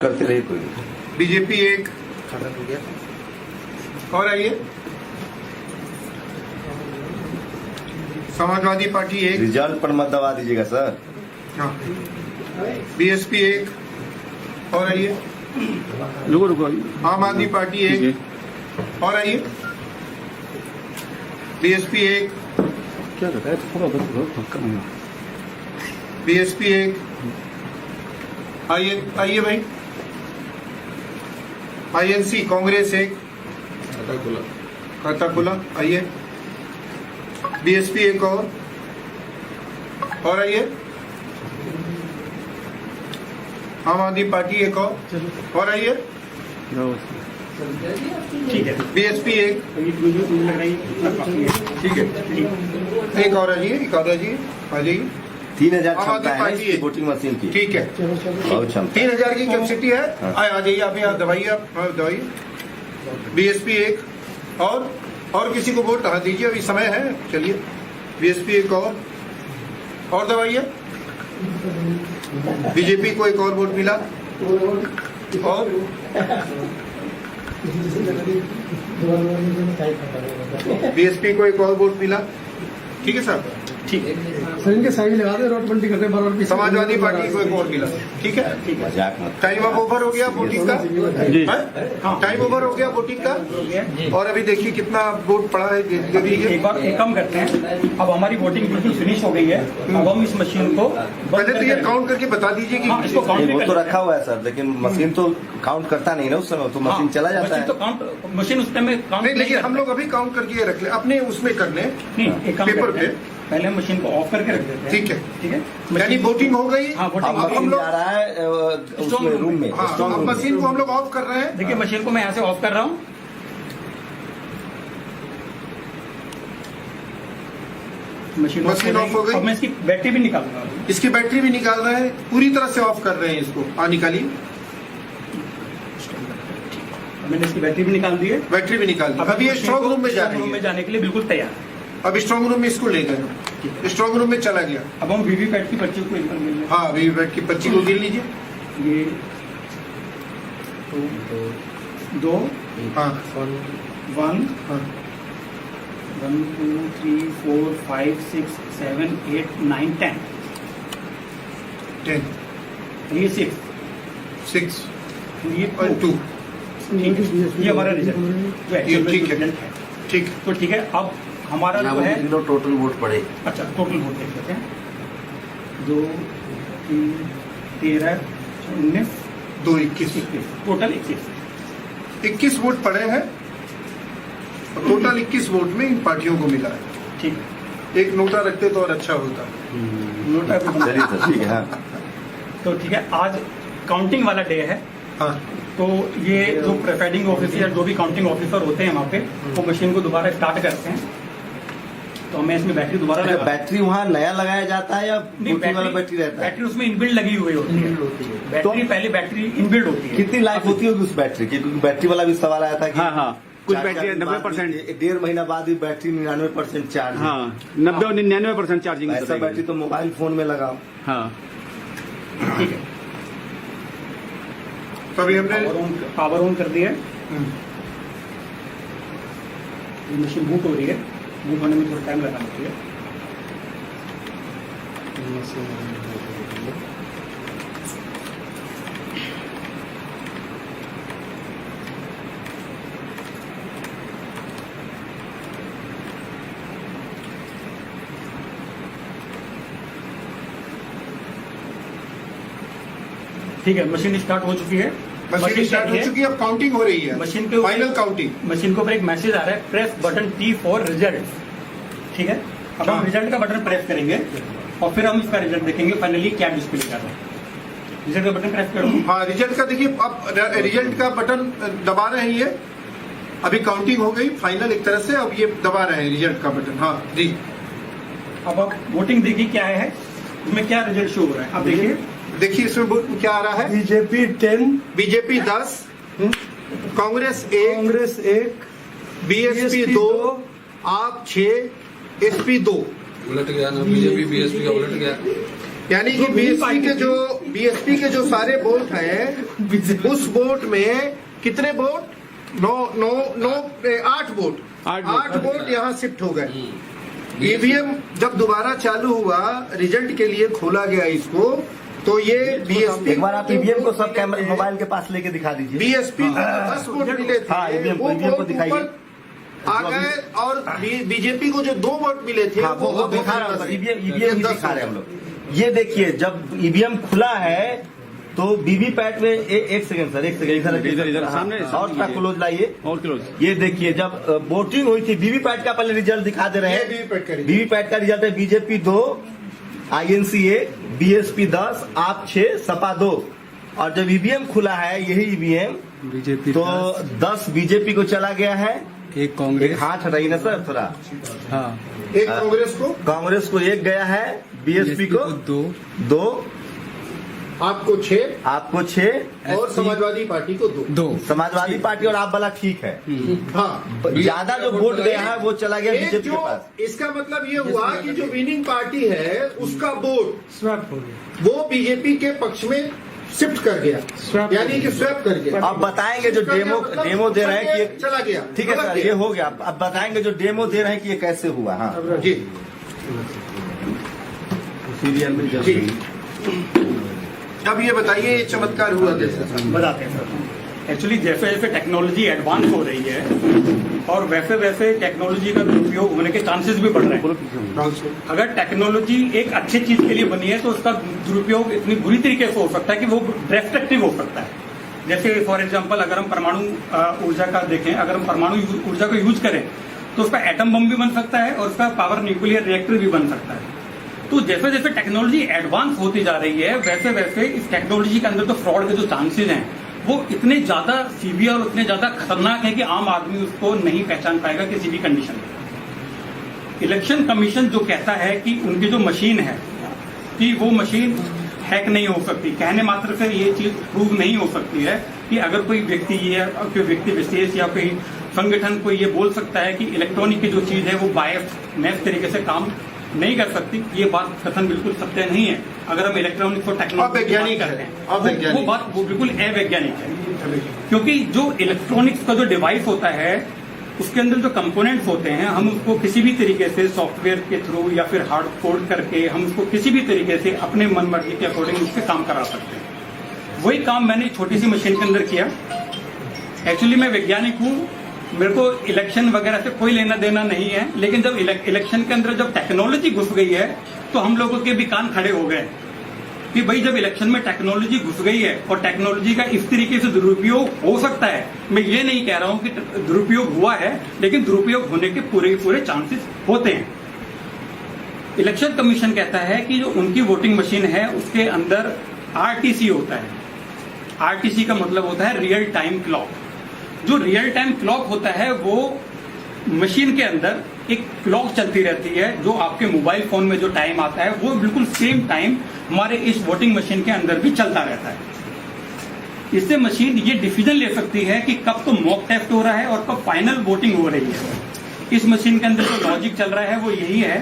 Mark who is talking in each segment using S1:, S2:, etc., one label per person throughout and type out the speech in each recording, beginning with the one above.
S1: करते रहे कोई।
S2: बीजेपी एक
S1: खत्म हो गया।
S2: और आइए, समाजवादी पार्टी एक,
S1: रिजल्ट पर मत दबा दीजिएगा सर।
S2: हाँ, बीएसपी एक, और आइए,
S3: रुको
S2: आम आदमी पार्टी एक, और आइए, बीएसपी एक,
S3: क्या कहता है थोड़ा
S2: बीएसपी एक, आइए आइए भाई, आईएनसी कांग्रेस एक, खाता खुला, आइए, बीएसपी एक और आइए, आम आदमी पार्टी एक और आइए,
S3: ठीक है।
S2: बीएसपी एक, ठीक है, एक और आइए, एक और आइए, आ जाइए।
S1: 3000
S2: आम आदमी
S1: क्षमता है
S2: पार्टी
S1: इसकी
S2: है।
S1: वोटिंग मशीन की,
S2: ठीक है,
S1: बहुत क्षमता।
S2: 3000 की कैपेसिटी है।
S1: हाँ।
S2: आ जाइए, आप यहाँ दवाइए, आप दवाइए। बीएसपी एक और किसी को वोट हाँ दीजिए, अभी समय है, चलिए। बीएसपी एक और दवाइए। बीजेपी को एक और वोट मिला और बीएसपी को एक और वोट मिला। ठीक है साहब,
S3: ठीक है।
S4: सर इनके साइड लगा दे, नोटबंदी करते बराबर।
S2: समाजवादी पार्टी को एक और मिला। ठीक है,
S1: मजाक मत।
S2: टाइम अब ओवर हो गया वोटिंग का।
S3: जी।
S2: हाँ, टाइम ओवर हो गया वोटिंग का। और अभी देखिए कितना वोट पड़ा है, दे दीजिए।
S5: एक बार एक काम करते हैं, अब हमारी वोटिंग बिल्कुल फिनिश हो गई है। अब हम इस मशीन को
S2: पहले तो ये काउंट करके बता दीजिए
S5: हाँ,
S2: कि
S5: इसको काउंट
S1: वो तो रखा हुआ है सर, लेकिन मशीन तो काउंट करता नहीं ना उस समय, तो मशीन चला जाता
S5: मशीन
S1: है।
S5: तो काउंट मशीन उस टाइम काउंट
S2: नहीं, लेकिन हम लोग अभी काउंट करके रख ले, अपने उसमें कर ले,
S5: नहीं, एक काम
S2: पेपर
S5: करते हैं, पहले हम मशीन को ऑफ करके रख देते हैं।
S2: ठीक है।
S5: ठीक है,
S2: यानी वोटिंग हो गई।
S5: हाँ, वोटिंग
S1: अब
S5: हो गई।
S1: मशीन
S2: लोग-
S1: जा रहा है उसमें रूम में,
S2: हाँ,
S1: स्ट्रॉन्ग
S2: अब
S1: रूम में।
S2: मशीन को हम लोग ऑफ कर रहे हैं।
S5: देखिए मशीन को मैं यहाँ से ऑफ कर रहा हूँ।
S2: मशीन ऑफ हो गई।
S5: अब मैं इसकी बैटरी भी निकालूंगा।
S2: इसकी बैटरी भी निकाल रहे हैं, पूरी तरह से ऑफ कर रहे हैं इसको। हाँ, निकालिए,
S5: मैंने इसकी बैटरी भी निकाल दी है।
S2: बैटरी भी निकाल दी। अब ये स्ट्रॉन्ग रूम में जा
S5: स्ट्रॉन्ग
S2: रही
S5: रूम में
S2: है।
S5: जाने के लिए बिल्कुल तैयार है।
S2: अब स्ट्रॉन्ग रूम में इसको ले गए, स्ट्रॉन्ग रूम में चला गया।
S5: अब हम वीवीपैट की पर्ची को एक बार मिल लें।
S2: हाँ, वीवीपैट की पर्ची को गिन लीजिए।
S5: ये दो
S2: हाँ,
S5: 1
S2: हाँ,
S5: 1 2 3 4 5 6 7 8 9 10
S2: 10,
S5: ये 6
S2: 6
S5: ये
S2: और 2।
S5: ये हमारा रिजल्ट
S2: ये ठीक है।
S5: रिजल्ट है।
S2: ठीक,
S5: तो ठीक है, अब हमारा जो है
S1: टोटल वोट पड़े।
S5: अच्छा टोटल वोट देख लेते हैं 2 3 13 19
S2: 2 21
S5: टोटल 21।
S2: 21 वोट पड़े हैं और टोटल 21 वोट में इन पार्टियों को मिला है।
S5: ठीक
S2: एक नोटा रखते तो और अच्छा होता।
S5: नोटा भी बना।
S1: चलिए सर, ठीक है। हाँ,
S5: तो ठीक है, आज काउंटिंग वाला डे है।
S2: हाँ,
S5: तो ये जो प्रिसाइडिंग ऑफिसर जो भी काउंटिंग ऑफिसर होते हैं वहाँ पे, वो मशीन को दोबारा स्टार्ट करते हैं। तो हमें इसमें बैटरी दोबारा
S1: अच्छा,
S5: लगा
S1: बैटरी वहाँ नया लगाया जाता है या
S5: नहीं,
S1: वोटिंग वाला बैटरी रहता है?
S5: बैटरी उसमें इनबिल्ड लगी हुई होती है। बैटरी पहले बैटरी इनबिल्ड होती है।
S1: कितनी लाइफ होती होगी उस बैटरी की? क्योंकि बैटरी वाला भी सवाल आया था कि
S3: हाँ हाँ, कुछ
S1: चार
S3: बैटरी
S1: दिन बाद
S3: 90%।
S1: भी, 1.5 महीना बाद भी बैटरी 99% चार्ज है।
S3: हाँ, 90 और 99% चार्जिंग
S1: ऐसा बैटरी तो मोबाइल फोन में लगाओ।
S3: हाँ।
S5: ठीक है,
S2: तो अभी हमने
S5: पावर ऑन कर दिया है। ये मशीन बूट हो रही है, बूट होने में थोड़ा टाइम लगा होती है। ठीक है, मशीन स्टार्ट हो चुकी है।
S2: मशीन स्टार्ट हो चुकी है, अब काउंटिंग हो रही है।
S5: मशीन के ऊपर-
S2: फाइनल काउंटिंग।
S5: मशीन के ऊपर एक मैसेज आ रहा है, press button T for result. ठीक है, अब हम
S2: हाँ।
S5: रिजल्ट का बटन प्रेस करेंगे और फिर हम इसका रिजल्ट देखेंगे फाइनली क्या डिस्प्ले कर रहा है। रिजल्ट का बटन प्रेस करो।
S2: हाँ, रिजल्ट का देखिए, अब रिजल्ट का बटन दबा रहे हैं ये। अभी काउंटिंग हो गई फाइनल एक तरह से, अब ये दबा रहे हैं रिजल्ट का बटन। हाँ जी,
S5: अब आप वोटिंग देखिए क्या है, इसमें क्या रिजल्ट शो हो रहा है। अब देखिए
S2: देखिए इसमें क्या आ रहा है।
S4: BJP 10,
S2: BJP 10, Congress 1,
S4: Congress 1,
S2: BSP 2, आप 6, एसपी 2।
S6: उलट गया ना, बीजेपी बीएसपी का उलट गया।
S2: यानी कि बीएसपी के जो सारे वोट हैं उस वोट में कितने वोट? 8 वोट। 8 वोट यहाँ शिफ्ट हो गए। ईवीएम जब दोबारा चालू हुआ, रिजल्ट के लिए खोला गया इसको, तो ये बीएसपी,
S1: एक बार आप ईवीएम को सब कैमरा मोबाइल के पास लेके दिखा दीजिए।
S2: बीएसपी को 10 वोट मिले थे,
S1: हाँ, ईवीएम
S2: वो
S1: को
S2: वोट
S1: दिखाइए।
S2: ऊपर आ गए, और बीजेपी को जो 2 वोट मिले थे
S1: हाँ, वो दिखा रहा है, ईवीएम ही दिखा रहे हैं हम लोग। ये देखिए, जब ईवीएम खुला है तो वीवीपैट में एक सेकंड सर,
S3: इधर सामने
S1: और क्लोज लाइए
S3: और क्लोज।
S1: ये देखिए, जब वोटिंग हुई थी वीवीपैट का पहले रिजल्ट दिखा दे रहे हैं। वीवीपैट का रिजल्ट है बीजेपी 2, आईएनसी 1, बीएसपी 10, आप 6, सपा 2। और जब ईवीएम खुला है, यही ईवीएम,
S6: बीजेपी
S1: तो 10 बीजेपी को चला गया है,
S6: एक कांग्रेस,
S1: एक हाथ हटाइए ना सर थोड़ा,
S6: हाँ,
S2: एक कांग्रेस को
S1: 1 गया है, बीएसपी को 2,
S2: आपको 6,
S1: आपको 6,
S2: और समाजवादी पार्टी को 2।
S1: समाजवादी पार्टी और आप वाला ठीक है।
S2: हाँ,
S1: ज्यादा जो वोट गया है वो चला गया बीजेपी के पास।
S2: इसका मतलब ये हुआ कि जो विनिंग पार्टी है उसका वोट
S4: स्वैप हो गया,
S2: वो बीजेपी के पक्ष में शिफ्ट कर गया, यानी कि स्वैप कर गया।
S1: अब बताएंगे जो डेमो दे रहे हैं कि ये
S2: चला गया,
S1: ठीक है सर, ये हो गया। अब बताएंगे जो डेमो दे रहे हैं कि ये कैसे हुआ। हाँ
S2: जी,
S1: सीरियल में
S2: जी। अब ये बताइए, ये चमत्कार हुआ कैसे?
S5: बताते हैं सर। एक्चुअली जैसे जैसे टेक्नोलॉजी एडवांस हो रही है और वैसे वैसे टेक्नोलॉजी का दुरुपयोग होने के चांसेस भी बढ़ रहे हैं। अगर टेक्नोलॉजी एक अच्छी चीज के लिए बनी है तो उसका दुरुपयोग इतनी बुरी तरीके से हो सकता है कि वो डिस्ट्रक्टिव हो सकता है। जैसे फॉर एग्जांपल, अगर हम परमाणु ऊर्जा का देखें, अगर हम परमाणु ऊर्जा को यूज करें तो उसका एटम बम भी बन सकता है और उसका पावर न्यूक्लियर रिएक्टर भी बन सकता है। तो जैसे जैसे टेक्नोलॉजी एडवांस होती जा रही है, वैसे वैसे इस टेक्नोलॉजी के अंदर तो फ्रॉड के जो चांसेस हैं वो इतने ज्यादा सीवियर और इतने ज्यादा खतरनाक है कि आम आदमी उसको नहीं पहचान पाएगा किसी भी कंडीशन में। इलेक्शन कमीशन जो कहता है कि उनकी जो मशीन है कि वो मशीन हैक नहीं हो सकती, कहने मात्र से ये चीज प्रूव नहीं हो सकती है कि अगर कोई व्यक्ति कोई व्यक्ति विशेष या कोई संगठन कोई ये बोल सकता है कि इलेक्ट्रॉनिक की जो चीज है वो बायस तरीके से काम नहीं कर सकती, ये बात कथन बिल्कुल सत्य नहीं है। अगर हम इलेक्ट्रॉनिक्स और टेक्नोलॉजी करते हैं वो बात वो बिल्कुल अवैज्ञानिक है, क्योंकि जो इलेक्ट्रॉनिक्स का जो डिवाइस होता है उसके अंदर जो कंपोनेंट्स होते हैं, हम उसको किसी भी तरीके से सॉफ्टवेयर के थ्रू या फिर हार्ड कोड करके हम उसको किसी भी तरीके से अपने मन मर्जी के अकॉर्डिंग उससे काम करा सकते हैं। वही काम मैंने एक छोटी सी मशीन के अंदर किया। एक्चुअली मैं वैज्ञानिक हूँ, मेरे को इलेक्शन वगैरह से कोई लेना देना नहीं है, लेकिन जब इलेक्शन के अंदर जब टेक्नोलॉजी घुस गई है तो हम लोगों के भी कान खड़े हो गए कि भाई जब इलेक्शन में टेक्नोलॉजी घुस गई है और टेक्नोलॉजी का इस तरीके से दुरुपयोग हो सकता है, मैं ये नहीं कह रहा हूं कि दुरुपयोग हुआ है, लेकिन दुरुपयोग होने के पूरे चांसेस होते हैं। इलेक्शन कमीशन कहता है कि जो उनकी वोटिंग मशीन है उसके अंदर आरटीसी होता है। आरटीसी का मतलब होता है रियल टाइम क्लॉक। जो रियल टाइम क्लॉक होता है वो मशीन के अंदर एक क्लॉक चलती रहती है, जो आपके मोबाइल फोन में जो टाइम आता है वो बिल्कुल सेम टाइम हमारे इस वोटिंग मशीन के अंदर भी चलता रहता है। इससे मशीन ये डिसीजन ले सकती है कि कब तो मॉक टेस्ट हो रहा है और कब फाइनल वोटिंग हो रही है। इस मशीन के अंदर जो लॉजिक चल रहा है वो यही है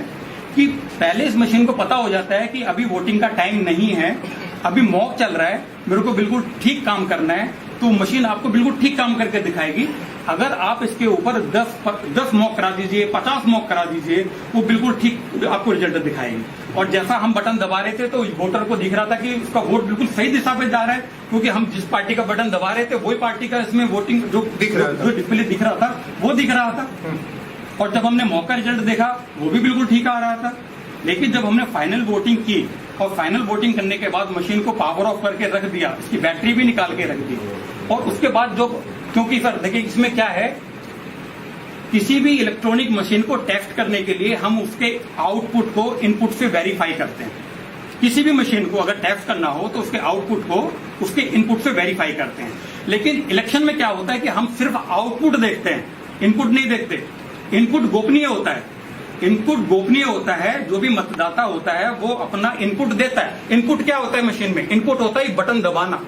S5: कि पहले इस मशीन को पता हो जाता है कि अभी वोटिंग का टाइम नहीं है, अभी मॉक चल रहा है, मेरे को बिल्कुल ठीक काम करना है, तो मशीन आपको बिल्कुल ठीक काम करके दिखाएगी। अगर आप इसके ऊपर 10 मॉक करा दीजिए, 50 मॉक करा दीजिए, वो बिल्कुल ठीक आपको रिजल्ट दिखाएगी। और जैसा हम बटन दबा रहे थे तो वोटर को दिख रहा था कि उसका वोट बिल्कुल सही दिशा पे जा रहा है, क्योंकि हम जिस पार्टी का बटन दबा रहे थे वही पार्टी का इसमें वोटिंग जो डिस्प्ले दिख रहा था वो दिख रहा था। और जब हमने मॉक का रिजल्ट देखा वो भी बिल्कुल ठीक आ रहा था। लेकिन जब हमने फाइनल वोटिंग की और फाइनल वोटिंग करने के बाद मशीन को पावर ऑफ करके रख दिया, इसकी बैटरी भी निकाल के रख दी, और उसके बाद जो, क्योंकि सर देखिए इसमें क्या है, किसी भी इलेक्ट्रॉनिक मशीन को टेस्ट करने के लिए हम उसके आउटपुट को इनपुट से वेरीफाई करते हैं। किसी भी मशीन को अगर टेस्ट करना हो तो उसके आउटपुट को उसके इनपुट से वेरीफाई करते हैं। लेकिन इलेक्शन में क्या होता है कि हम सिर्फ आउटपुट देखते हैं, इनपुट नहीं देखते। इनपुट गोपनीय होता है, इनपुट गोपनीय होता है। जो भी मतदाता होता है वो अपना इनपुट देता है। इनपुट क्या होता है मशीन में? इनपुट होता है बटन दबाना,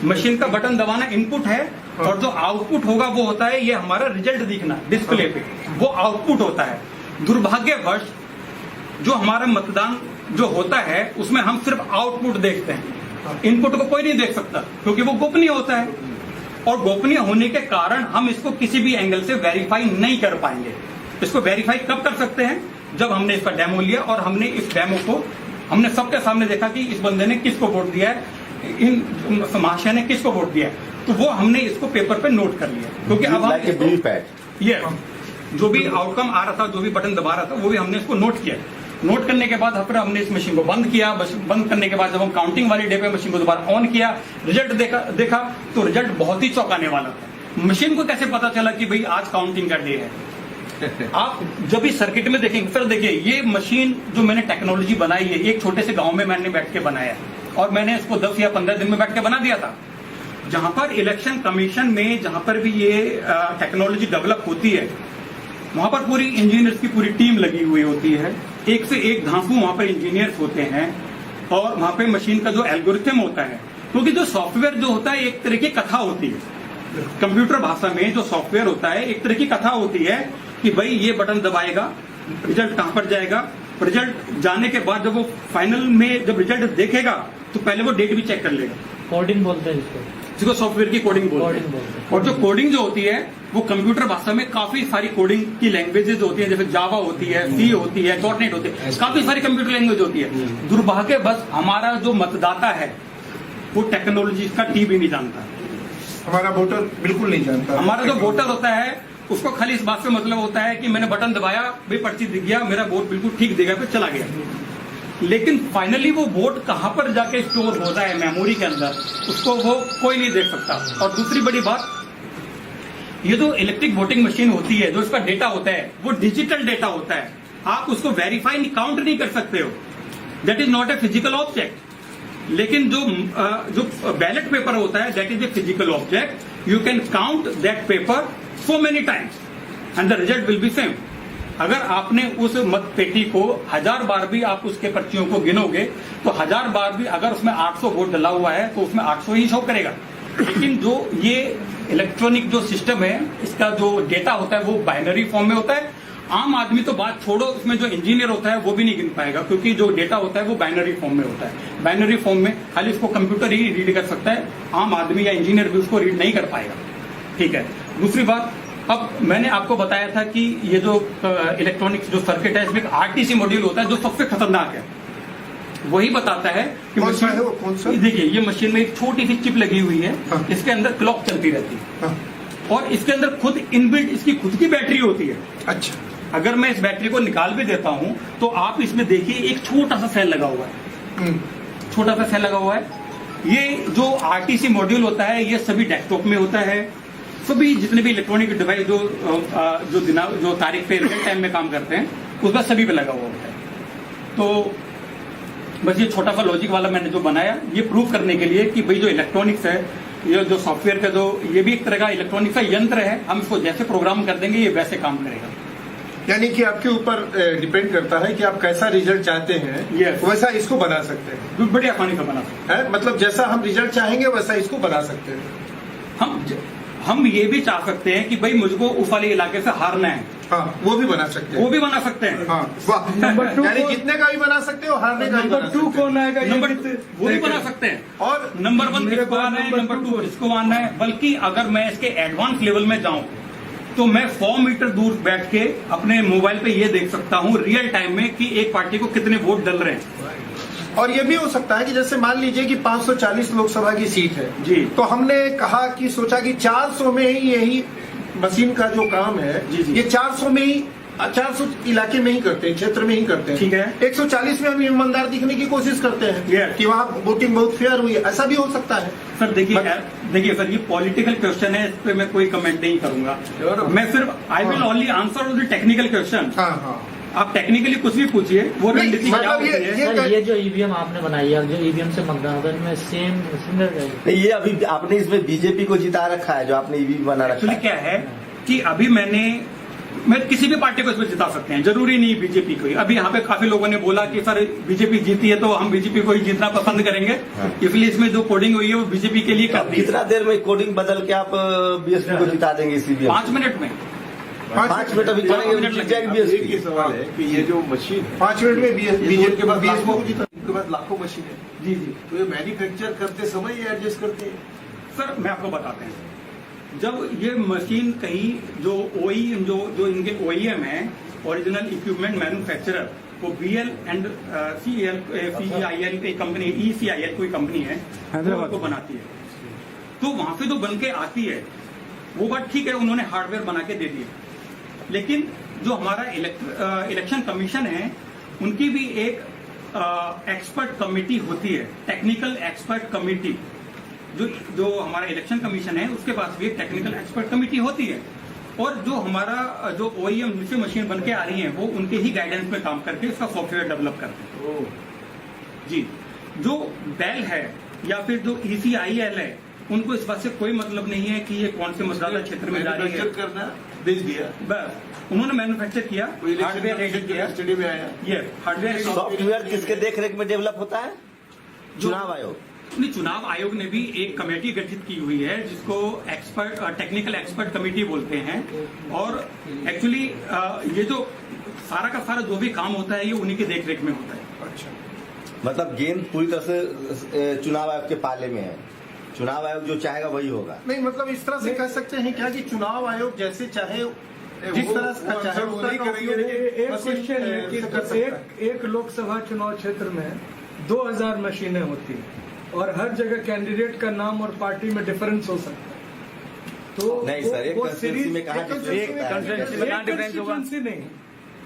S5: मशीन का बटन दबाना इनपुट है, और जो आउटपुट होगा वो होता है ये हमारा रिजल्ट दिखना डिस्प्ले पे, वो आउटपुट होता है। दुर्भाग्यवश जो हमारा मतदान जो होता है उसमें हम सिर्फ आउटपुट देखते हैं, इनपुट को कोई नहीं देख सकता क्योंकि वो गोपनीय होता है। और गोपनीय होने के कारण हम इसको किसी भी एंगल से वेरीफाई नहीं कर पाएंगे। इसको वेरीफाई कब कर सकते हैं? जब हमने इसका डेमो लिया और हमने इस डेमो को हमने सबके सामने देखा कि इस बंदे ने किसको वोट दिया है, इन महाशय ने किसको वोट दिया है, तो वो हमने इसको पेपर पे नोट कर लिया। क्योंकि अब हम इसको-
S1: वीवीपैट
S5: ये जो भी आउटकम आ रहा था, जो भी बटन दबा रहा था, वो भी हमने इसको नोट किया। नोट करने के बाद फिर हमने इस मशीन को बंद किया। बंद करने के बाद जब हम काउंटिंग वाली डे पे मशीन को दोबारा ऑन किया, रिजल्ट देखा तो रिजल्ट बहुत ही चौंकाने वाला था। मशीन को कैसे पता चला कि भाई आज काउंटिंग का डे है? आप जब इस सर्किट में देखेंगे, फिर देखिए ये मशीन जो मैंने टेक्नोलॉजी बनाई है, एक छोटे से गांव में मैंने बैठ के बनाया और मैंने इसको 10 या 15 दिन में बैठ के बना दिया था। जहां पर इलेक्शन कमीशन में जहां पर भी ये टेक्नोलॉजी डेवलप होती है, वहां पर पूरी इंजीनियर्स की पूरी टीम लगी हुई होती है। एक से एक धांसू वहां पर इंजीनियर्स होते हैं और वहां पे मशीन का जो एल्गोरिथम होता है, क्योंकि जो सॉफ्टवेयर जो होता है एक तरह की कथा होती है। कंप्यूटर भाषा में जो सॉफ्टवेयर होता है एक तरह की कथा होती है कि भाई ये बटन दबाएगा, रिजल्ट कहां पर जाएगा। रिजल्ट जाने के बाद जब वो फाइनल में जब रिजल्ट देखेगा तो पहले वो डेट भी चेक कर लेगा।
S7: कोडिंग बोलते हैं इसको,
S5: जिसको सॉफ्टवेयर की कोडिंग बोलते
S7: कोडिंग
S5: हैं।
S7: बोलते हैं।
S5: और जो कोडिंग जो होती है वो कंप्यूटर भाषा में काफी सारी कोडिंग की लैंग्वेजेज होती है, जैसे जावा होती है, सी होती है, .NET होती है, काफी सारी कंप्यूटर लैंग्वेज होती है। दुर्भाग्य बस हमारा जो मतदाता है वो टेक्नोलॉजी का टी भी नहीं जानता।
S2: हमारा वोटर बिल्कुल नहीं जानता।
S5: हमारा जो वोटर होता है उसको खाली इस बात से मतलब होता है कि मैंने बटन दबाया, भाई पर्ची दिख गया, मेरा वोट बिल्कुल ठीक दिखा, फिर चला गया। लेकिन फाइनली वो वोट कहां पर जाके स्टोर होता है मेमोरी के अंदर, उसको वो कोई नहीं देख सकता। और दूसरी बड़ी बात, ये जो इलेक्ट्रिक वोटिंग मशीन होती है, जो इसका डेटा होता है वो डिजिटल डेटा होता है। आप उसको वेरीफाई काउंट नहीं कर सकते हो, that is not a physical object. लेकिन जो बैलेट पेपर होता है that is a physical object. You can count that paper so many times and the result will be same. अगर आपने उस मत पेटी को 1000 बार भी आप उसके पर्चियों को गिनोगे तो 1000 बार भी अगर उसमें 800 वोट डला हुआ है तो उसमें 800 ही शो करेगा। लेकिन जो ये इलेक्ट्रॉनिक जो सिस्टम है, इसका जो डेटा होता है वो बाइनरी फॉर्म में होता है। आम आदमी तो बात छोड़ो, उसमें जो इंजीनियर होता है वो भी नहीं गिन पाएगा, क्योंकि जो डेटा होता है वो बाइनरी फॉर्म में होता है। बाइनरी फॉर्म में खाली इसको कंप्यूटर ही रीड कर सकता है, आम आदमी या इंजीनियर भी उसको रीड नहीं कर पाएगा। ठीक है। दूसरी बात, अब मैंने आपको बताया था कि ये जो इलेक्ट्रॉनिक्स जो सर्किट है इसमें एक आरटीसी मॉड्यूल होता है जो सबसे खतरनाक है। वही बताता है कि
S2: कौन सा है वो, कौन सा?
S5: देखिए ये मशीन में एक छोटी सी चिप लगी हुई है।
S2: हाँ।
S5: इसके अंदर क्लॉक चलती रहती है।
S2: हाँ।
S5: और इसके अंदर खुद इनबिल्ट इसकी खुद की बैटरी होती है।
S2: अच्छा।
S5: अगर मैं इस बैटरी को निकाल भी देता हूं तो आप इसमें देखिए एक छोटा सा सेल लगा हुआ है, छोटा सा सेल लगा हुआ है। ये जो आरटीसी मॉड्यूल होता है ये सभी डेस्कटॉप में होता है। सभी जितने भी इलेक्ट्रॉनिक डिवाइस जो तारीख पे रियल टाइम में काम करते हैं उसका सभी पे लगा हुआ होता है। तो बस ये छोटा सा लॉजिक वाला मैंने जो बनाया ये प्रूव करने के लिए कि भाई जो इलेक्ट्रॉनिक्स है, ये जो सॉफ्टवेयर का जो ये भी एक तरह का इलेक्ट्रॉनिक्स का यंत्र है, हम इसको जैसे प्रोग्राम कर देंगे ये वैसे काम करेगा।
S2: यानी कि आपके ऊपर डिपेंड करता है कि आप कैसा रिजल्ट चाहते हैं।
S5: Yes.
S2: वैसा इसको बना सकते हैं।
S5: बड़ी आसानी से बना सकते
S2: है मतलब जैसा हम रिजल्ट चाहेंगे वैसा इसको बना सकते हैं।
S5: हैं। हम ये भी चाह सकते हैं कि भाई मुझको उस वाले इलाके से हारना है,
S2: हाँ, वो भी बना सकते हैं।
S5: वो भी बना सकते हैं।
S2: हाँ, वाह।
S4: नंबर 2
S2: यानी जीतने का भी बना सकते हो, हारने का भी बना
S4: नंबर 2
S2: सकते हो।
S4: कौन आएगा ये
S5: नंबर
S4: भी
S5: वो भी बना सकते हैं।
S2: और
S5: नंबर 1
S4: मेरे
S5: किसको
S4: पास
S5: आना है,
S4: नंबर
S5: नंबर
S4: 2
S5: 2 किसको आना है। बल्कि अगर मैं इसके एडवांस लेवल में जाऊं तो मैं 100 मीटर दूर बैठ के अपने मोबाइल पे ये देख सकता हूं रियल टाइम में कि एक पार्टी को कितने वोट डल रहे हैं।
S2: और ये भी हो सकता है कि जैसे मान लीजिए कि 540 लोकसभा की सीट है
S5: जी।
S2: तो हमने कहा कि सोचा कि 400 में ही यही मशीन का जो काम है
S5: जी, जी।
S2: ये 400 में ही 400 इलाके में ही करते हैं, क्षेत्र में ही करते हैं।
S5: ठीक है।
S2: 140 में हम ईमानदार दिखने की कोशिश करते हैं
S5: Yes.
S2: कि वहाँ वोटिंग बहुत फेयर हुई है, ऐसा भी हो सकता है।
S5: सर देखिए सर, ये पॉलिटिकल क्वेश्चन है, इस पे मैं कोई कमेंट नहीं करूंगा। मैं सिर्फ I will only answer on the technical question.
S2: हाँ हाँ।
S5: आप टेक्निकली कुछ भी पूछिए, वो
S2: नहीं,
S5: रणनीति क्या
S2: मतलब
S5: होती है।
S2: ये-
S7: सर ये जो ईवीएम आपने बनाई है, जो ईवीएम से मतदान होता है, इनमें सेम सिमिलर रहेगी।
S1: नहीं, ये अभी आपने इसमें बीजेपी को जिता रखा है, जो आपने ईवी बना रखा
S5: एक्चुअली
S1: है।
S5: क्या है कि अभी मैं किसी भी पार्टी को इसमें जिता सकते हैं, जरूरी नहीं बीजेपी को ही। अभी यहाँ पे काफी लोगों ने बोला कि सर बीजेपी जीती है तो हम बीजेपी को ही जीतना पसंद करेंगे,
S1: हाँ।
S5: इसलिए इसमें जो कोडिंग हुई है वो बीजेपी के लिए
S1: तो
S5: कर
S1: आप
S5: दी है।
S1: कितना देर में कोडिंग बदल के आप बीएसपी को जिता देंगे इसी
S5: 5 मिनट में
S1: 5 मिनट अभी करेंगे,
S5: मिनट
S1: जीत
S5: लग
S1: जाएगी
S5: जाएगा।
S1: बीएसपी।
S8: ये सवाल है कि ये जो मशीन है
S2: 5 मिनट में बीजेपी
S8: के बाद
S2: बीएसपी को जीता।
S8: इनके पास लाखों मशीन है,
S5: जी जी
S8: तो ये मैन्युफैक्चर करते समय ये एडजस्ट करते हैं।
S5: सर मैं आपको बताते हैं, जब ये मशीन कहीं जो जो इनके OEM है, ओरिजिनल इक्विपमेंट मैन्युफैक्चरर, वो BL एंड CIL एक कंपनी, ECIL कोई कंपनी है,
S3: हैदराबाद
S5: को बनाती है, तो वहां से जो बन के आती है वो बात ठीक है, उन्होंने हार्डवेयर बना के दे दिए, लेकिन जो हमारा इलेक्शन कमीशन है उनकी भी एक एक्सपर्ट कमेटी होती है, टेक्निकल एक्सपर्ट कमेटी। जो हमारा इलेक्शन कमीशन है उसके पास भी एक टेक्निकल एक्सपर्ट कमेटी होती है, और जो हमारा जो OEM जिससे मशीन बन के आ रही है वो उनके ही गाइडेंस में काम करके उसका सॉफ्टवेयर डेवलप करते हैं। जी, जो बेल है या फिर जो ECIL है, उनको इस बात से कोई मतलब नहीं है कि ये कौन से मतदाता क्षेत्र में जा रही है।
S8: मैन्युफैक्चर करना भेज दिया,
S5: बस उन्होंने मैन्युफैक्चर किया, हार्डवेयर रेडी किया,
S8: स्टडी में आया।
S5: ये हार्डवेयर
S1: सॉफ्टवेयर किसके देखरेख में डेवलप होता है? चुनाव आयोग।
S5: नहीं, चुनाव आयोग ने भी एक कमेटी गठित की हुई है जिसको एक्सपर्ट टेक्निकल एक्सपर्ट कमेटी बोलते हैं, और एक्चुअली ये जो सारा का सारा जो भी काम होता है ये उन्हीं के देखरेख में होता है।
S2: अच्छा,
S1: मतलब गेंद पूरी तरह से चुनाव आयोग के पाले में है, चुनाव आयोग जो चाहेगा वही होगा।
S2: नहीं मतलब इस तरह से कह सकते हैं क्या कि चुनाव आयोग जैसे चाहे जिस तरह से चाहे उस तरह का उपयोग
S4: एक
S2: मशीन
S4: क्वेश्चन है कि
S2: कर सकता है।
S4: एक लोकसभा चुनाव क्षेत्र में 2000 मशीनें होती हैं और हर जगह कैंडिडेट का नाम और पार्टी में डिफरेंस हो सकता है। तो
S1: नहीं सर, एक कंस्टिट्यूंसी में कहा
S4: कंस्टिट्यूंसी नहीं,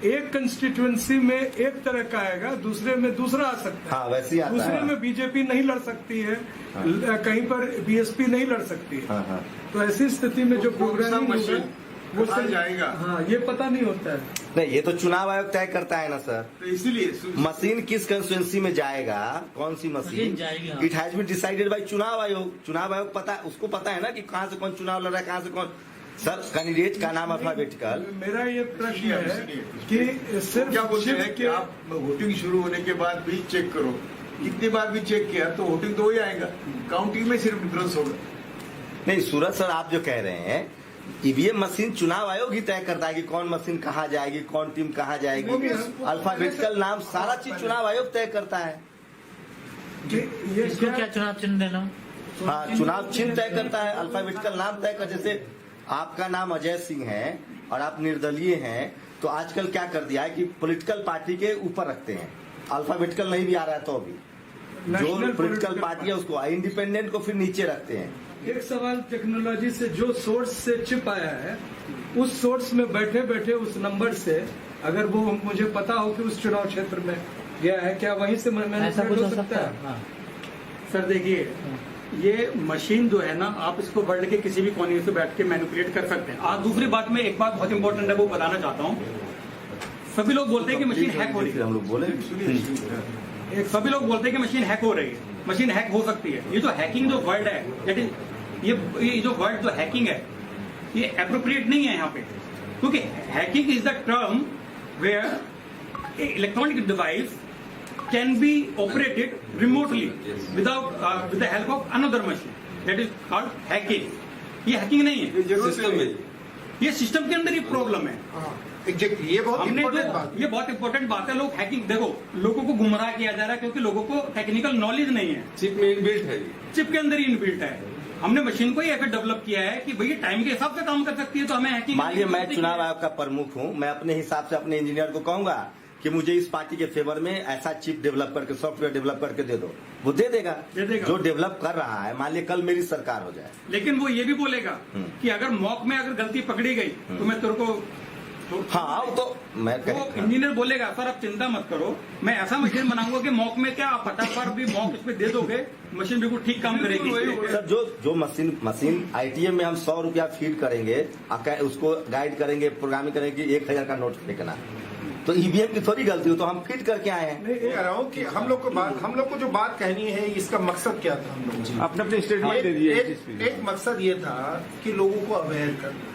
S4: एक कंस्टिट्यूंसी में एक तरह का आएगा, दूसरे में दूसरा आ सकता है।
S1: हाँ, वैसे ही आता
S4: दूसरे
S1: है।
S4: में बीजेपी नहीं लड़ सकती है, कहीं पर BSP नहीं लड़ सकती है।
S1: हाँ, हाँ।
S4: तो ऐसी स्थिति में जो प्रोग्रामिंग
S8: मशीन
S4: होगा वो
S8: कहाँ जाएगा?
S4: हाँ, ये पता नहीं होता है।
S1: नहीं, ये तो चुनाव आयोग तय करता है ना सर।
S8: तो इसीलिए
S1: मशीन किस कंस्टिट्यूंसी में जाएगा, कौन सी मशीन
S7: मशीन जाएगी, हाँ।
S1: It has been decided by चुनाव आयोग। चुनाव आयोग पता, उसको पता है ना कि कहाँ से कौन चुनाव लड़ रहा है, कहाँ से कौन। सर, कैंडिडेट का नाम अल्फाबेटिकल।
S4: मेरा ये प्रश्न है कि सिर्फ
S8: क्या बोलते हैं
S4: शिफ्ट
S8: कि आप वोटिंग शुरू होने के बाद भी चेक करो, कितनी बार भी चेक किया तो वोटिंग तो वही आएगा, काउंटिंग में सिर्फ डिफरेंस होगा।
S1: नहीं सूरज सर, आप जो कह रहे हैं ईवीएम मशीन चुनाव आयोग ही तय करता है कि कौन मशीन कहाँ जाएगी, कौन टीम कहाँ जाएगी, अल्फाबेटिकल नाम सारा चीज चुनाव आयोग तय करता है।
S4: ये
S7: इसको क्या चुनाव चिन्ह देना?
S1: हाँ, चुनाव चिन्ह तय करता है, अल्फाबेटिकल नाम तय कर। जैसे आपका नाम अजय सिंह है और आप निर्दलीय हैं, तो आजकल क्या कर दिया है कि पॉलिटिकल पार्टी के ऊपर रखते हैं, अल्फाबेटिकल नहीं भी आ रहा है तो भी जो पॉलिटिकल पार्टी है उसको, इंडिपेंडेंट को फिर नीचे रखते हैं।
S4: एक सवाल टेक्नोलॉजी से, जो सोर्स से चिप आया है उस सोर्स में बैठे बैठे उस नंबर से अगर वो मुझे पता हो कि उस चुनाव क्षेत्र में गया है, क्या वहीं से
S7: ऐसा कुछ हो सकता है? हाँ।
S5: सर देखिए, ये मशीन जो है ना, आप इसको वर्ल्ड के किसी भी कोने से बैठ के मैनिपुलेट कर सकते हैं। आज दूसरी बात में एक बात बहुत इंपॉर्टेंट है वो बताना चाहता हूँ। सभी लोग बोलते हैं कि मशीन हैक हो रही है,
S1: हम लोग बोले
S5: सभी लोग बोलते हैं कि मशीन हैक हो रही है, मशीन हैक हो सकती है। ये जो हैकिंग जो वर्ड है, दैट इज ये जो वर्ड जो हैकिंग है ये अप्रोप्रिएट नहीं है यहाँ पे, क्योंकि hacking is the term where electronic device can be operated remotely without with the help of another machine, that is called hacking। ये हैकिंग नहीं है, ये सिस्टम के अंदर ही प्रॉब्लम है।
S2: एग्जैक्टली, ये बहुत
S5: हमने
S2: इम्पोर्टेंट बात
S5: ये बहुत इंपॉर्टेंट बात है। लोग हैकिंग, देखो लोगों को गुमराह किया जा रहा है क्योंकि लोगों को टेक्निकल नॉलेज नहीं है।
S8: चिप में इनबिल्ट है,
S5: चिप के अंदर ही इनबिल्ट है। हमने मशीन को ही ऐसे डेवलप किया है कि भैया टाइम के हिसाब से काम कर सकती है, तो हमें हैकिंग।
S1: मानिए मैं चुनाव आयोग का प्रमुख हूँ, मैं अपने हिसाब से अपने इंजीनियर को कहूंगा कि मुझे इस पार्टी के फेवर में ऐसा चिप डेवलप करके, सॉफ्टवेयर डेवलप करके दे दो, वो दे देगा। जो डेवलप कर रहा है, मान लिया कल मेरी सरकार हो जाए,
S5: लेकिन वो ये भी बोलेगा कि अगर मॉक में अगर गलती पकड़ी गई तो मैं तेरे को
S1: हाँ तो मैं
S5: वो इंजीनियर बोलेगा सर आप चिंता मत करो, मैं ऐसा मशीन बनाऊंगा कि मॉक में क्या आप 50 भी मॉक इसमें दे दोगे, मशीन बिल्कुल ठीक काम करेगी।
S1: सर जो मशीन ITM में हम 100 रुपया फीड करेंगे, उसको गाइड करेंगे, प्रोग्रामिंग करेंगे कि 1000 का नोट फेंकना, तो EVM की थोड़ी गलती हो, तो हम फीड करके आए हैं।
S2: नहीं कह रहा हूँ कि हम लोग को जो बात कहनी है इसका मकसद क्या था। हम लोग
S3: अपने अपने स्टेटमेंट दे दिए।
S2: एक मकसद ये था कि लोगों को अवेयर करना,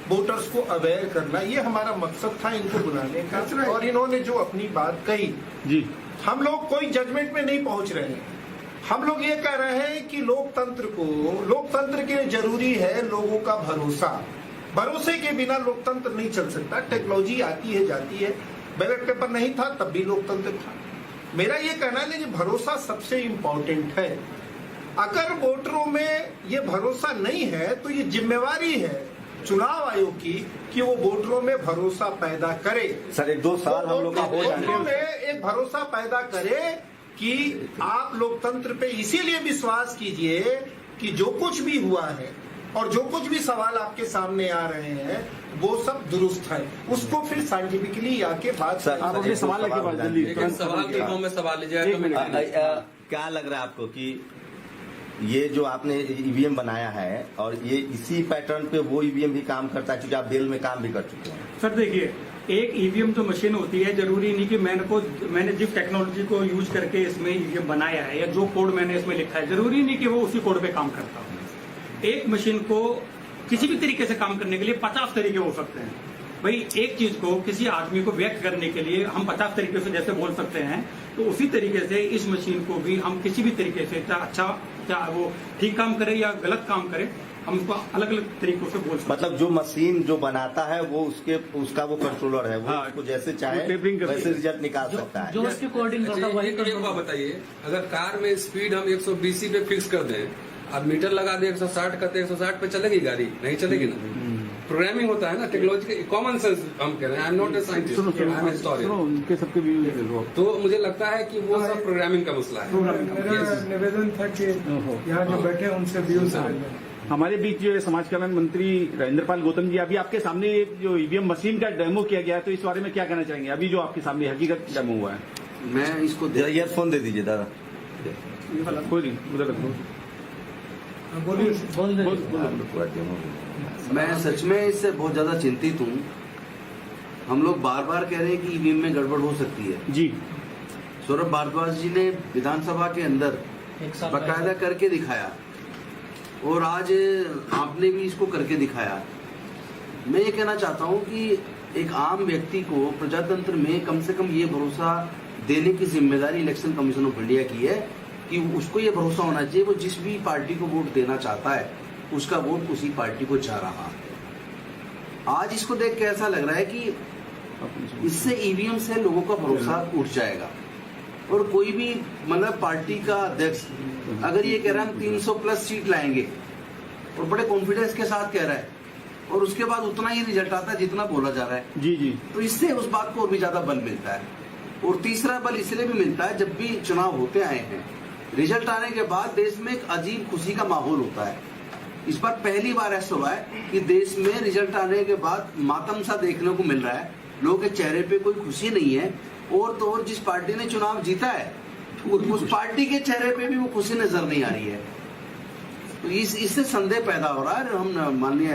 S2: वोटर्स को अवेयर करना, ये हमारा मकसद था इनको बुलाने का। और इन्होंने जो अपनी बात कही
S3: जी,
S2: हम लोग कोई जजमेंट में नहीं पहुंच रहे हैं। हम लोग ये कह रहे हैं कि लोकतंत्र के लिए जरूरी है लोगों का भरोसा। भरोसे के बिना लोकतंत्र नहीं चल सकता। टेक्नोलॉजी आती है जाती है, बैलेट पेपर नहीं था तब भी लोकतंत्र था। मेरा ये कहना है कि भरोसा सबसे इम्पोर्टेंट है। अगर वोटरों में ये भरोसा नहीं है तो ये जिम्मेवारी है चुनाव आयोग की कि वो वोटरों में भरोसा पैदा करे।
S1: सर 1-2 साल हम लोग का हो
S2: वोटरों
S1: जाने
S2: में एक भरोसा पैदा करे कि आप लोकतंत्र पे इसीलिए विश्वास कीजिए कि जो कुछ भी हुआ है और जो कुछ भी सवाल आपके सामने आ रहे हैं वो सब दुरुस्त है। उसको फिर साइंटिफिकली आके बात
S1: सर,
S3: आप अपने सवाल लेके बाद जल्दी
S9: लेकिन सवाल के फॉर्म में सवाल लीजिएगा।
S1: क्या लग रहा है आपको कि ये जो आपने ईवीएम बनाया है और ये इसी पैटर्न पे वो ईवीएम भी काम करता है, क्योंकि आप बेल में काम भी कर चुके हैं?
S5: सर देखिए, एक ईवीएम तो मशीन होती है, जरूरी नहीं कि मैंने जिस टेक्नोलॉजी को यूज करके इसमें ईवीएम बनाया है या जो कोड मैंने इसमें लिखा है, जरूरी नहीं कि वो उसी कोड पे काम करता हो। एक मशीन को किसी भी तरीके से काम करने के लिए 50 तरीके हो सकते हैं। भाई एक चीज को किसी आदमी को व्यक्त करने के लिए हम 50 तरीके से जैसे बोल सकते हैं, तो उसी तरीके से इस मशीन को भी हम किसी भी तरीके से चाहे वो ठीक काम करे या गलत काम करे, हम उसको अलग अलग तरीकों से बोल सकते हैं।
S1: मतलब जो मशीन जो बनाता है वो उसका वो कंट्रोलर है, वो उसको जैसे चाहे वैसे रिजल्ट निकाल सकता है।
S7: जो उसके कोडिंग करता है वही
S9: एक बात बताइए, अगर कार में स्पीड हम 120 पे फिक्स कर दें, अब मीटर लगा दे 160 का, तो 160 पे चलेगी गाड़ी? नहीं चलेगी ना। प्रोग्रामिंग होता है ना, टेक्नोलॉजी कॉमन सेंस हम कह रहे हैं। I am not a scientist, I am historian.
S3: उनके सबके भी
S9: तो मुझे लगता है कि वो सब प्रोग्रामिंग का मसला है।
S4: मेरा निवेदन था कि यहाँ जो बैठे हैं उनसे व्यूज
S3: हमारे बीच जो समाज कल्याण मंत्री राजेंद्र पाल गौतम जी, अभी आपके सामने जो ईवीएम मशीन का डेमो किया गया है, तो इस बारे में क्या कहना चाहेंगे? अभी जो आपके सामने हकीकत डेमो हुआ है।
S8: मैं इसको
S1: जरा ईयरफोन दे दीजिए दादा।
S3: कोई नहीं, उधर रख दो।
S8: मैं सच में इससे बहुत ज्यादा चिंतित हूँ। हम लोग बार बार कह रहे हैं कि ईवीएम में गड़बड़ हो सकती है
S3: जी।
S8: सौरभ भारद्वाज जी ने विधानसभा के अंदर बकायदा करके दिखाया और आज आपने भी इसको करके दिखाया। मैं ये कहना चाहता हूँ कि एक आम व्यक्ति को प्रजातंत्र में कम से कम ये भरोसा देने की जिम्मेदारी इलेक्शन कमीशन ऑफ इंडिया की है कि उसको ये भरोसा होना चाहिए वो जिस भी पार्टी को वोट देना चाहता है उसका वोट उसी पार्टी को जा रहा है। आज इसको देख के ऐसा लग रहा है कि इससे ईवीएम से लोगों का भरोसा उठ जाएगा और कोई भी मतलब पार्टी का अध्यक्ष अगर ये कह रहा है हम 300 प्लस सीट लाएंगे और बड़े कॉन्फिडेंस के साथ कह रहा है और उसके बाद उतना ही रिजल्ट आता है जितना बोला जा रहा है,
S3: जी जी,
S8: तो इससे उस बात को और भी ज्यादा बल मिलता है। और तीसरा बल इसलिए भी मिलता है, जब भी चुनाव होते आए हैं रिजल्ट आने के बाद देश में एक अजीब खुशी का माहौल होता है। इस बार पहली बार ऐसा हुआ है कि देश में रिजल्ट आने के बाद मातम सा देखने को मिल रहा है, लोगों के चेहरे पे कोई खुशी नहीं है। और तो और जिस पार्टी ने चुनाव जीता है उस पार्टी के चेहरे पे भी वो खुशी नजर नहीं आ रही है। तो इससे संदेह पैदा हो रहा है। हम माननीय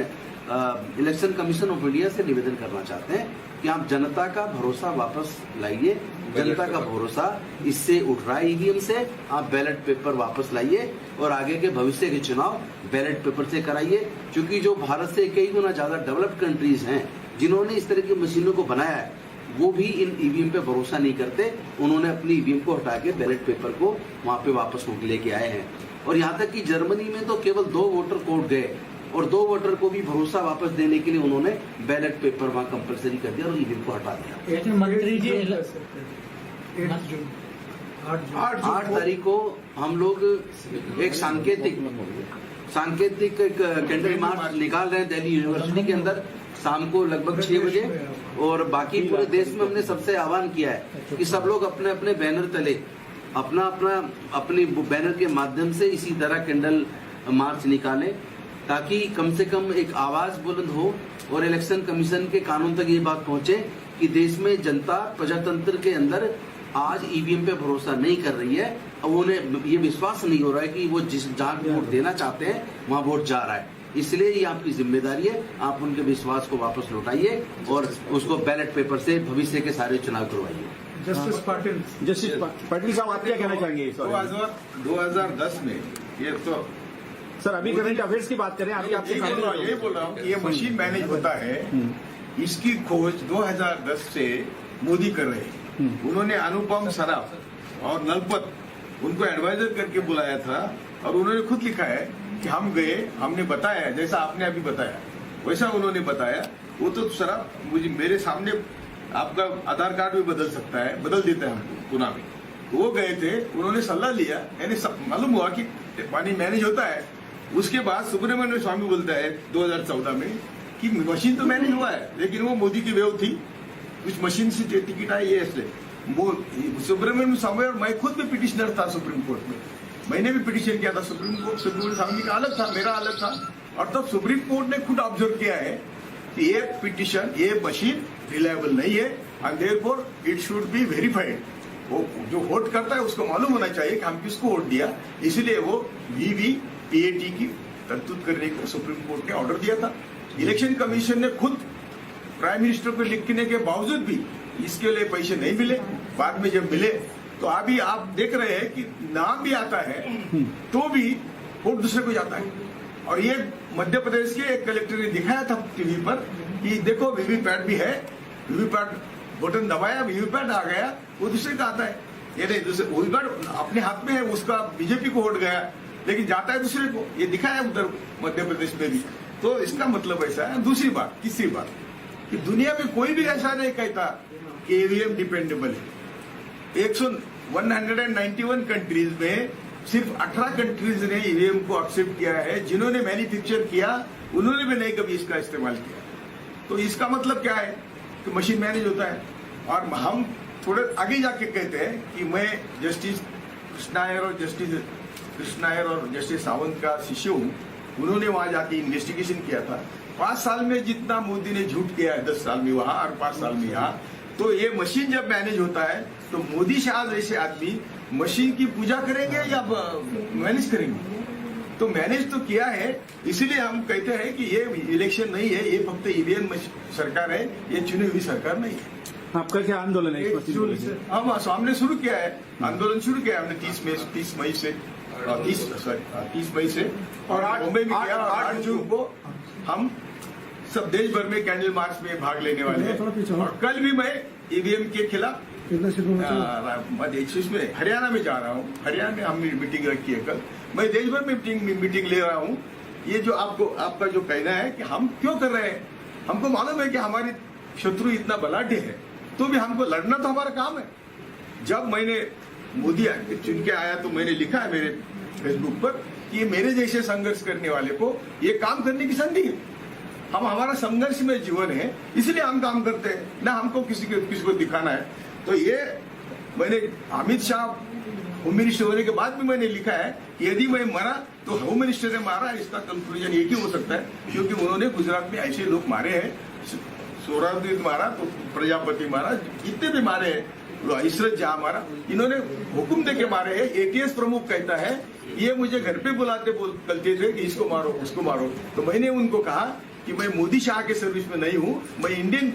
S8: इलेक्शन कमीशन ऑफ इंडिया से निवेदन करना चाहते हैं कि आप जनता का भरोसा वापस लाइए। जनता का भरोसा इससे उठ रहा है ईवीएम से, आप बैलेट पेपर वापस लाइए और आगे के भविष्य के चुनाव बैलेट पेपर से कराइए। क्योंकि जो भारत से कई गुना ज्यादा डेवलप्ड कंट्रीज हैं जिन्होंने इस तरह की मशीनों को बनाया है वो भी इन ईवीएम पे भरोसा नहीं करते। उन्होंने अपनी ईवीएम को हटा के बैलेट पेपर को वहां पे वापस लेके आए हैं। और यहाँ तक कि जर्मनी में तो केवल 2 वोटर कोर्ट गए और 2 वोटर को भी भरोसा वापस देने के लिए उन्होंने बैलेट पेपर वहां कंपलसरी कर दिया और ईवीएम को हटा दिया।
S7: लेकिन मंत्री जी
S8: 8 तारीख को हम लोग एक सांकेतिक कैंडल मार्च निकाल रहे हैं दिल्ली यूनिवर्सिटी के अंदर शाम को लगभग 6 बजे। और बाकी पूरे देश में हमने सबसे आह्वान किया है कि सब लोग अपने अपने बैनर तले अपनी बैनर के माध्यम से इसी तरह कैंडल मार्च निकालें ताकि कम से कम एक आवाज बुलंद हो और इलेक्शन कमीशन के कानून तक ये बात पहुंचे कि देश में जनता प्रजातंत्र के अंदर आज ईवीएम पे भरोसा नहीं कर रही है और उन्हें ये विश्वास नहीं हो रहा है कि वो जहाँ वोट देना चाहते हैं वहाँ वोट जा रहा है। इसलिए ये आपकी जिम्मेदारी है, आप उनके विश्वास को वापस लौटाइए और उसको बैलेट पेपर से भविष्य के सारे चुनाव करवाइए।
S4: जस्टिस
S3: पाटिल साहब, आप क्या कहना चाहेंगे?
S10: 2010 में ये तो
S3: सर अभी करंट अफेयर्स की बात करें, अभी आपके सामने
S10: यही बोल रहा हूँ कि ये मशीन मैनेज होता है, इसकी खोज 2010 से मोदी कर रहे हैं। उन्होंने अनुपम सराफ और नलपत उनको एडवाइजर करके बुलाया था और उन्होंने खुद लिखा है कि हम गए, हमने बताया जैसा आपने अभी बताया वैसा उन्होंने बताया। वो तो सारा मुझे मेरे सामने आपका आधार कार्ड भी बदल सकता है, बदल देता है हमको पुणे में। वो गए थे, उन्होंने सलाह लिया, यानी मालूम हुआ कि पानी मैनेज होता है। उसके बाद सुब्रमण्यम स्वामी बोलता है 2014 में कि मशीन तो मैनेज हुआ है, लेकिन वो मोदी की वेव थी, कुछ मशीन से टिकट आई है इसलिए। वो सुब्रमण्यम स्वामी और मैं खुद भी पिटिशनर था सुप्रीम कोर्ट में, मैंने भी पिटिशन किया था सुप्रीम कोर्ट। सुब्रमण्यम स्वामी का अलग था, मेरा अलग था, और तब सुप्रीम कोर्ट ने खुद ऑब्जर्व किया है कि ये पिटिशन, ये मशीन रिलायबल नहीं है, and therefore it should be verified. वो जो वोट करता है उसको मालूम होना चाहिए कि हम किसको वोट दिया, इसलिए वो वीवीपीएटी की तरतूद करने को सुप्रीम कोर्ट ने ऑर्डर दिया था। इलेक्शन कमीशन ने खुद प्राइम मिनिस्टर को लिखने के बावजूद भी इसके लिए पैसे नहीं मिले। बाद में जब मिले तो अभी आप देख रहे हैं कि नाम भी आता है तो भी वोट दूसरे को जाता है। और ये मध्य प्रदेश के एक कलेक्टर ने दिखाया था टीवी पर कि देखो वीवीपैट भी है, वीवीपैट बटन दबाया, वीवीपैट आ गया, वो दूसरे का आता है। ये नहीं, दूसरे वीवीपैट अपने हाथ में है, उसका बीजेपी को वोट गया, लेकिन जाता है दूसरे को। ये दिखाया उधर मध्य प्रदेश में भी। तो इसका मतलब ऐसा है। दूसरी बात, तीसरी बात, कि दुनिया में कोई भी ऐसा नहीं कहता कि ईवीएम डिपेंडेबल है। 191 कंट्रीज में सिर्फ 18 कंट्रीज ने ईवीएम को एक्सेप्ट किया है। जिन्होंने मैन्युफैक्चर किया उन्होंने भी नहीं कभी इसका इस्तेमाल किया। तो इसका मतलब क्या है कि मशीन मैनेज होता है। और हम थोड़े आगे जाके कहते हैं कि मैं जस्टिस कृष्णायर और जस्टिस सावंत का शिष्य हूं। उन्होंने वहां जाके इन्वेस्टिगेशन किया था। 5 साल में जितना मोदी ने झूठ किया है, 10 साल में वहां और 5 साल में यहाँ, तो ये मशीन जब मैनेज होता है तो मोदी शाह जैसे आदमी मशीन की पूजा करेंगे या मैनेज करेंगे? तो मैनेज तो किया है। इसीलिए हम कहते हैं कि ये इलेक्शन नहीं है, ये फक्त ईवीएम सरकार है, ये चुनी हुई सरकार नहीं है।
S3: आपका क्या आंदोलन है इस मशीन को लेकर?
S10: हम सामने शुरू किया है, आंदोलन शुरू किया हमने 30 मई से 30 मई से, और मुंबई में किया। 8 जून को हम सब देश भर में कैंडल मार्च में भाग लेने वाले हैं। और कल भी मैं ईवीएम के खिलाफ में हरियाणा में जा रहा हूँ। हरियाणा में हमने मीटिंग रखी है कल। मैं देश भर में मीटिंग ले रहा हूँ। ये जो आपका जो कहना है कि हम क्यों कर रहे हैं, हमको मालूम है कि हमारी शत्रु इतना बलाढ्य है, तो भी हमको लड़ना तो हमारा काम है। जब मैंने मोदी चुन के आया तो मैंने लिखा है मेरे फेसबुक पर कि ये मेरे जैसे संघर्ष करने वाले को ये काम करने की संधि है। हमारा संघर्ष में जीवन है, इसलिए हम काम करते हैं, ना हमको किसी को दिखाना है। तो ये मैंने अमित शाह होम मिनिस्टर होने के बाद भी मैंने लिखा है कि यदि मैं मरा तो होम मिनिस्टर ने मारा। इसका कंक्लूजन एक ही हो सकता है, क्योंकि उन्होंने गुजरात में ऐसे लोग मारे हैं। सोहरावर्दी मारा तो प्रजापति मारा, जितने भी मारे हैं, इशरत जहां मारा, इन्होंने हुक्म दे के मारे हैं। एटीएस प्रमुख कहता है ये मुझे घर पे बोलते थे कि इसको मारो उसको मारो। तो मैंने उनको कहा कि मैं मोदी शाह के सर्विस में नहीं हूं, मैं इंडियन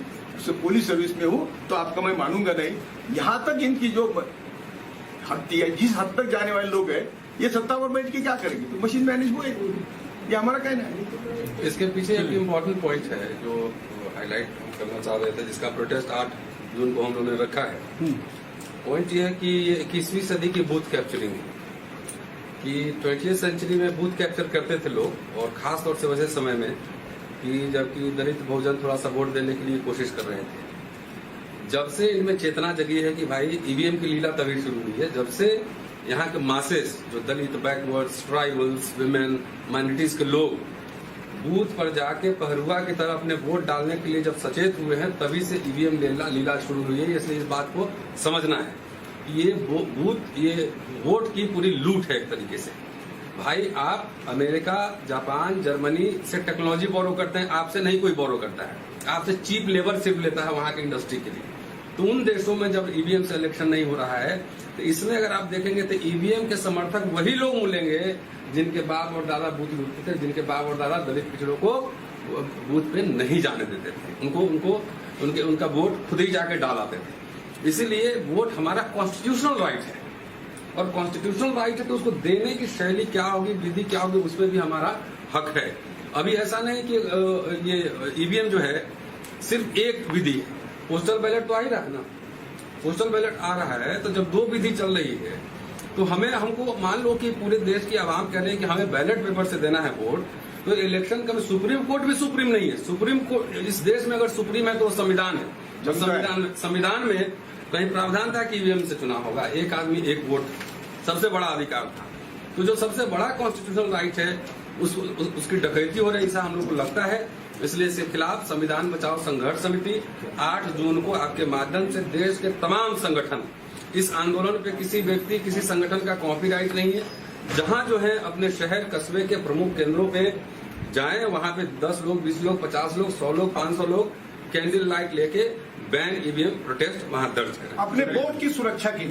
S10: पुलिस सर्विस में हूं, तो आपका मैं मानूंगा नहीं। यहां तक इनकी जो जिस हद तक जाने वाले लोग हैं, ये सत्ता पर बैठ के क्या करेंगे? तो मशीन मैनेज हुए, ये हमारा कहना है।
S9: इसके पीछे एक इम्पोर्टेंट पॉइंट है जो हाईलाइट करना चाह रहे थे, जिसका प्रोटेस्ट 8 जून को हम लोगों ने रखा है। पॉइंट ये है कि ये 21वीं सदी की बूथ कैप्चरिंग है, कि 20वीं सेंचुरी में बूथ कैप्चर करते थे लोग, और खास तौर से वैसे समय में कि जबकि दलित बहुजन थोड़ा सा वोट देने के लिए कोशिश कर रहे थे। जब से इनमें चेतना जगी है कि भाई ईवीएम की लीला तभी शुरू हुई है, जब से यहाँ के मासेस, जो दलित, बैकवर्ड्स, ट्राइबल्स, विमेन, माइनॉरिटीज के लोग बूथ पर जाके पहरुआ की तरह अपने वोट डालने के लिए जब सचेत हुए हैं, तभी से ईवीएम लीला शुरू हुई है। इसलिए इस बात को समझना है कि ये वोट की पूरी लूट है एक तरीके से। भाई आप अमेरिका, जापान, जर्मनी से टेक्नोलॉजी बोरो करते हैं, आपसे नहीं कोई बोरो करता है, आपसे चीप लेबर सिर्फ लेता है वहां की इंडस्ट्री के लिए। तो उन देशों में जब ईवीएम से इलेक्शन नहीं हो रहा है, तो इसमें अगर आप देखेंगे तो ईवीएम के समर्थक वही लोग मिलेंगे जिनके बाप और दादा बूथ लूटते थे, जिनके बाप और दादा दलित पिछड़ों को बूथ पे नहीं जाने देते थे, उनका वोट खुद ही जाके डालाते थे। इसीलिए वोट हमारा कॉन्स्टिट्यूशनल राइट है, और कॉन्स्टिट्यूशनल राइट है तो उसको देने की शैली क्या होगी, विधि क्या होगी, उसमें भी हमारा हक है। अभी ऐसा नहीं कि ये ईवीएम जो है सिर्फ एक विधि है। पोस्टल बैलेट तो आ ही रहा है ना, पोस्टल बैलेट आ रहा है, तो जब 2 विधि चल रही है तो हमको मान लो कि पूरे देश की आवाम कह रहे हैं कि हमें बैलेट पेपर से देना है वोट, तो इलेक्शन कभी सुप्रीम कोर्ट भी सुप्रीम नहीं है। सुप्रीम कोर्ट इस देश में अगर सुप्रीम है तो वो संविधान है। जब संविधान में कहीं प्रावधान था कि ईवीएम से चुनाव होगा, एक आदमी एक वोट सबसे बड़ा अधिकार था। तो जो सबसे बड़ा कॉन्स्टिट्यूशनल राइट है उसकी डकैती हो रही है, ऐसा हम लोग को लगता है। इसलिए इसके खिलाफ संविधान बचाओ संघर्ष समिति 8 जून को आपके माध्यम से देश के तमाम संगठन, इस आंदोलन पे किसी व्यक्ति किसी संगठन का कॉपीराइट नहीं है। जहां जो है अपने शहर कस्बे के प्रमुख केंद्रों पे जाएं, वहां पे 10 लोग 20 लोग 50 लोग 100 लोग 500 लोग कैंडल लाइट लेके बैन ईवीएम प्रोटेस्ट वहां दर्ज करें
S2: अपने वोट की सुरक्षा के लिए